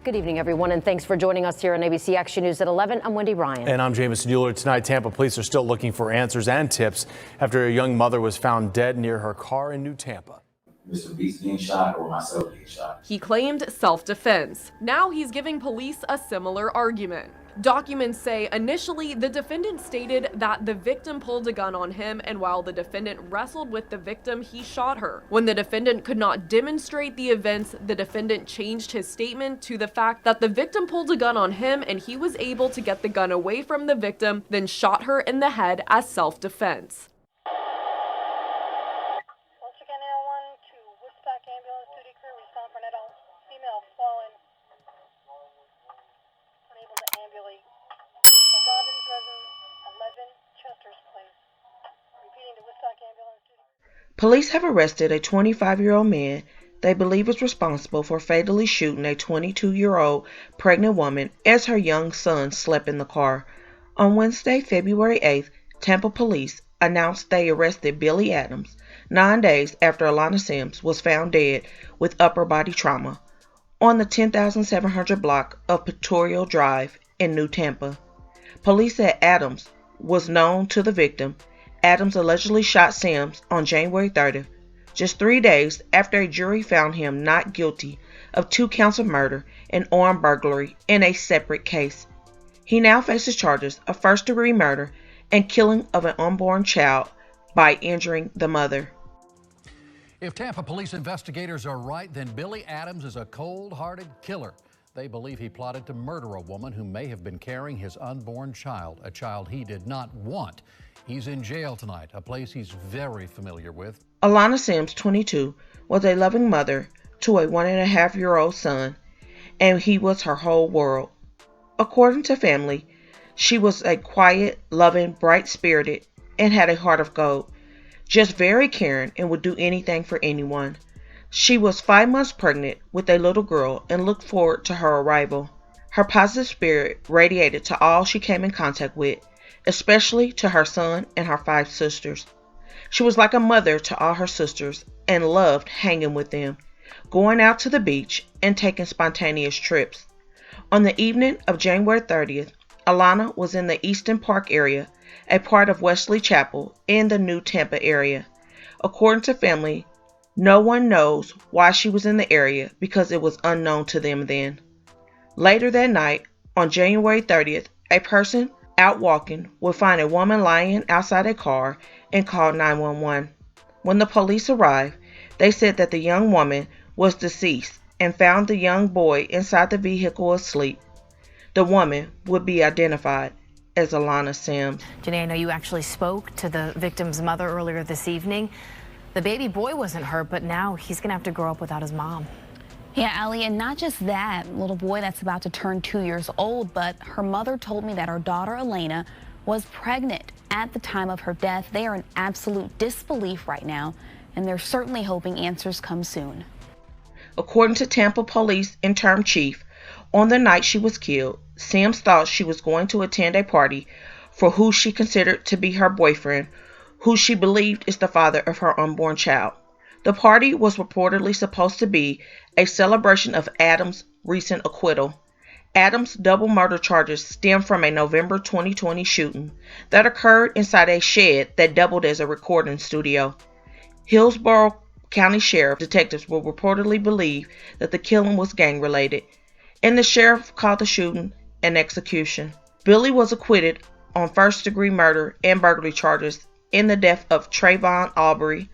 Good evening, everyone, and thanks for joining us here on ABC Action News at 11. I'm Wendy Ryan. And I'm Jamison Euler. Tonight, Tampa police are still looking for answers and tips after a young mother was found dead near her car in New Tampa. Mr. Beats being shot or myself being shot. He claimed self-defense. Now he's giving police a similar argument. Documents say initially the defendant stated that the victim pulled a gun on him, and while the defendant wrestled with the victim, he shot her. When the defendant could not demonstrate the events, the defendant changed his statement to the fact that the victim pulled a gun on him and he was able to get the gun away from the victim, then shot her in the head as self-defense. Police have arrested a 25-year-old man they believe is responsible for fatally shooting a 22-year-old pregnant woman as her young son slept in the car. On Wednesday, February 8th, Tampa police announced they arrested Billy Adams 9 days after Alana Sims was found dead with upper body trauma on the 10,700 block of Pictorial Drive in New Tampa. Police said Adams was known to the victim. Adams allegedly shot Sims on January 30th, just 3 days after a jury found him not guilty of 2 counts of murder and armed burglary in a separate case. He now faces charges of first-degree murder and killing of an unborn child by injuring the mother. If Tampa police investigators are right, then Billy Adams is a cold-hearted killer. They believe he plotted to murder a woman who may have been carrying his unborn child, a child he did not want. He's in jail tonight, a place he's very familiar with. Alana Sims, 22, was a loving mother to a 1.5-year-old son, and he was her whole world. According to family, she was a quiet, loving, bright-spirited, and had a heart of gold. Just very caring and would do anything for anyone. She was 5 months pregnant with a little girl and looked forward to her arrival. Her positive spirit radiated to all she came in contact with, especially to her son and her 5 sisters. She was like a mother to all her sisters and loved hanging with them, going out to the beach and taking spontaneous trips. On the evening of January 30th, Alana was in the Easton Park area, a part of Wesley Chapel in the New Tampa area. According to family, no one knows why she was in the area because it was unknown to them then. Later that night, on January 30th, a person out walking would find a woman lying outside a car and call 911. When the police arrived, they said that the young woman was deceased and found the young boy inside the vehicle asleep. The woman would be identified as Alana Sims. Janae, I know you actually spoke to the victim's mother earlier this evening. The baby boy wasn't hurt, but now he's going to have to grow up without his mom. Yeah, Allie, and not just that, little boy that's about to turn 2 years old, but her mother told me that her daughter, Elena, was pregnant at the time of her death. They are in absolute disbelief right now, and they're certainly hoping answers come soon. According to Tampa Police Interim Chief, on the night she was killed, Sims thought she was going to attend a party for who she considered to be her boyfriend, who she believed is the father of her unborn child. The party was reportedly supposed to be a celebration of Adams' recent acquittal. Adams' double murder charges stem from a November 2020 shooting that occurred inside a shed that doubled as a recording studio. Hillsborough County Sheriff detectives will reportedly believe that the killing was gang-related, and the sheriff called the shooting an execution. Billy was acquitted on first-degree murder and burglary charges in the death of Trayvon Aubrey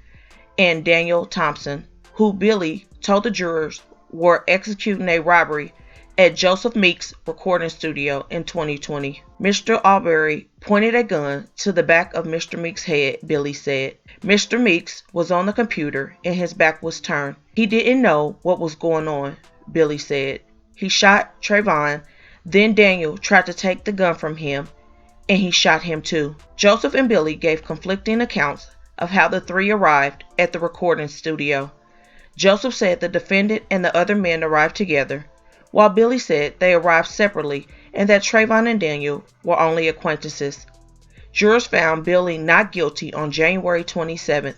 and Daniel Thompson, who Billy told the jurors were executing a robbery at Joseph Meeks' recording studio in 2020. Mr. Aubrey pointed a gun to the back of Mr. Meeks' head, Billy said. Mr. Meeks was on the computer and his back was turned. He didn't know what was going on, Billy said. He shot Trayvon, then Daniel tried to take the gun from him, and he shot him too. Joseph and Billy gave conflicting accounts of how the three arrived at the recording studio. Joseph said the defendant and the other men arrived together, while Billy said they arrived separately and that Trayvon and Daniel were only acquaintances. Jurors found Billy not guilty on January 27th.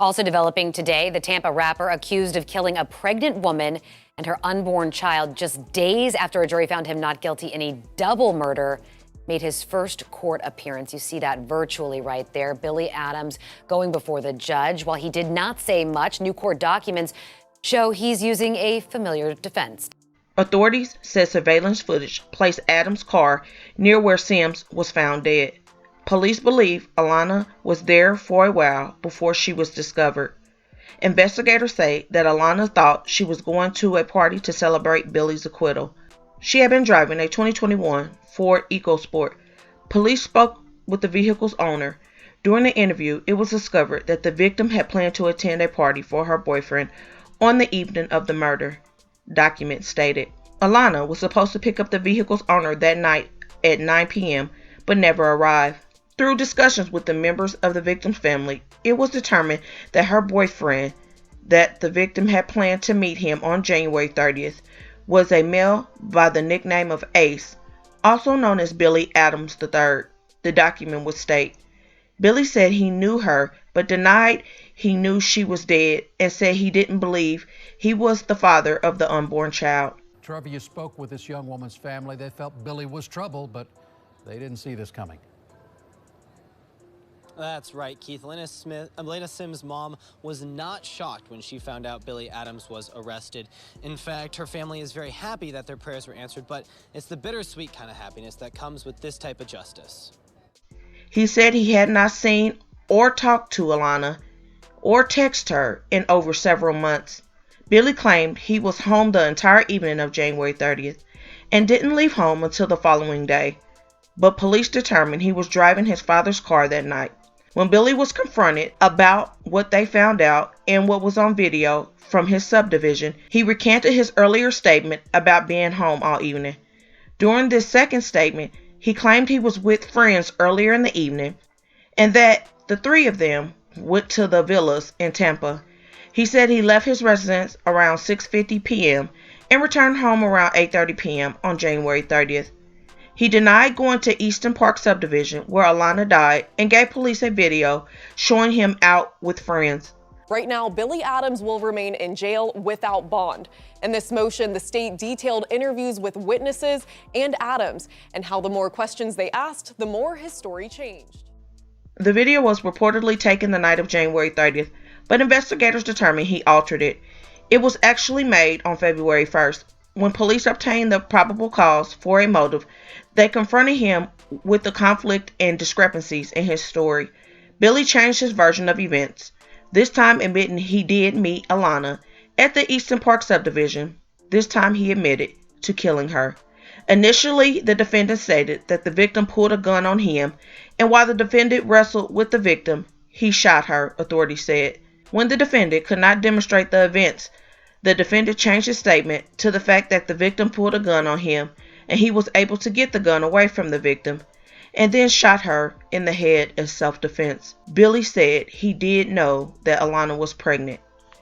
Also developing today, the Tampa rapper accused of killing a pregnant woman and her unborn child just days after a jury found him not guilty in a double murder made his first court appearance. You see that virtually right there. Billy Adams going before the judge. While he did not say much, new court documents show he's using a familiar defense. Authorities said surveillance footage placed Adams' car near where Sims was found dead. Police believe Alana was there for a while before she was discovered. Investigators say that Alana thought she was going to a party to celebrate Billy's acquittal. She had been driving a 2021 Ford EcoSport. Police spoke with the vehicle's owner. During the interview, it was discovered that the victim had planned to attend a party for her boyfriend on the evening of the murder. Documents stated Alana was supposed to pick up the vehicle's owner that night at 9 p.m., but never arrived. Through discussions with the members of the victim's family, it was determined that her boyfriend, that the victim had planned to meet him on January 30th, was a male by the nickname of Ace, also known as Billy Adams III. The document would state, Billy said he knew her, but denied he knew she was dead and said he didn't believe he was the father of the unborn child. Trevor, you spoke with this young woman's family. They felt Billy was trouble, but they didn't see this coming. That's right, Keith. Alana Sims' mom was not shocked when she found out Billy Adams was arrested. In fact, her family is very happy that their prayers were answered, but it's the bittersweet kind of happiness that comes with this type of justice. He said he had not seen or talked to Alana or text her in over several months. Billy claimed he was home the entire evening of January 30th and didn't leave home until the following day, but police determined he was driving his father's car that night. When Billy was confronted about what they found out and what was on video from his subdivision, he recanted his earlier statement about being home all evening. During this second statement, he claimed he was with friends earlier in the evening and that the three of them went to the villas in Tampa. He said he left his residence around 6:50 p.m. and returned home around 8:30 p.m. on January 30th. He denied going to Eastern Park subdivision where Alana died and gave police a video showing him out with friends. Right now, Billy Adams will remain in jail without bond. In this motion, the state detailed interviews with witnesses and Adams and how the more questions they asked, the more his story changed. The video was reportedly taken the night of January 30th, but investigators determined he altered it. It was actually made on February 1st. When police obtained the probable cause for a motive, they confronted him with the conflict and discrepancies in his story. Billy changed his version of events, this time admitting he did meet Alana at the Eastern Park subdivision. This time he admitted to killing her. Initially, the defendant stated that the victim pulled a gun on him, and while the defendant wrestled with the victim, he shot her, authorities said. When the defendant could not demonstrate the events, the defendant changed his statement to the fact that the victim pulled a gun on him and he was able to get the gun away from the victim and then shot her in the head as self-defense. Billy said he did know that Alana was pregnant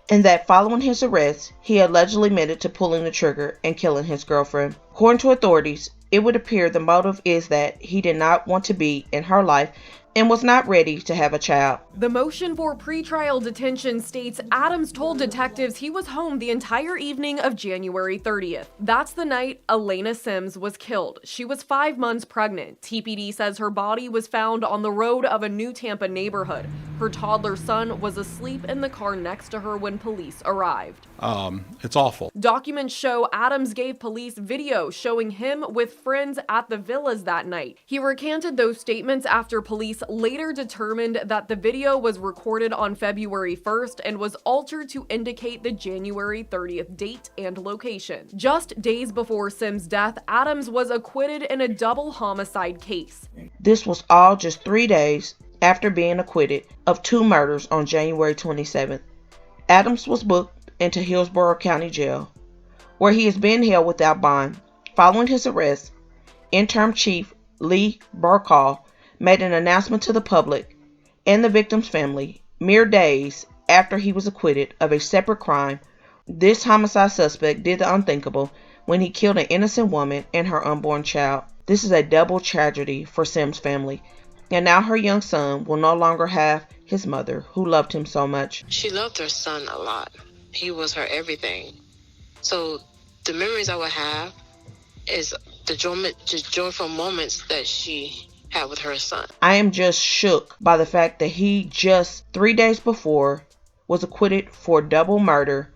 and that following his arrest, he allegedly admitted to pulling the trigger and killing his girlfriend. According to authorities, it would appear the motive is that he did not want to be in her life and was not ready to have a child. The motion for pretrial detention states Adams told detectives he was home the entire evening of January 30th. That's the night Alana Sims was killed. She was 5 months pregnant. TPD says her body was found on the road of a New Tampa neighborhood. Her toddler son was asleep in the car next to her when police arrived. It's awful. Documents show Adams gave police video showing him with friends at the villas that night. He recanted those statements after police later determined that the video was recorded on February 1st and was altered to indicate the January 30th date and location. Just days before Sims' death, Adams was acquitted in a double homicide case. This was all just 3 days after being acquitted of 2 murders on January 27th. Adams was booked into Hillsborough County Jail, where he is being held without bond. Following his arrest, Interim Chief Lee Burkall made an announcement to the public and the victim's family mere days after he was acquitted of a separate crime. This homicide suspect did the unthinkable when he killed an innocent woman and her unborn child. This is a double tragedy for Sims' family, and now her young son will no longer have his mother, who loved him so much. She loved her son a lot. He was her everything. So the memories I would have is the joyful moments that she had with her son. I am just shook by the fact that he just 3 days before was acquitted for double murder,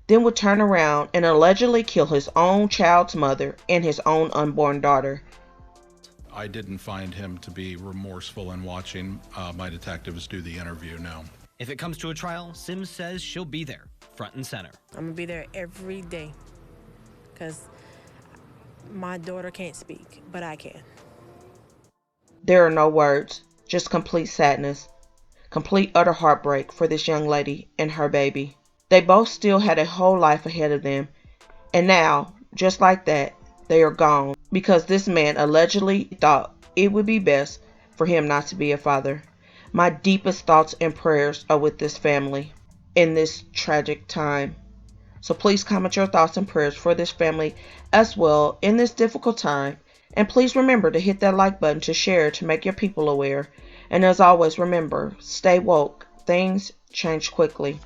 then would turn around and allegedly kill his own child's mother and his own unborn daughter. I didn't find him to be remorseful in watching my detectives do the interview, no. If it comes to a trial, Sims says she'll be there, front and center. I'm gonna be there every day because my daughter can't speak, but I can. There are no words, just complete sadness, complete utter heartbreak for this young lady and her baby. They both still had a whole life ahead of them, and now, just like that, they are gone because this man allegedly thought it would be best for him not to be a father. My deepest thoughts and prayers are with this family in this tragic time. So please comment your thoughts and prayers for this family as well in this difficult time. And please remember to hit that like button to share to make your people aware. And as always, remember, stay woke. Things change quickly.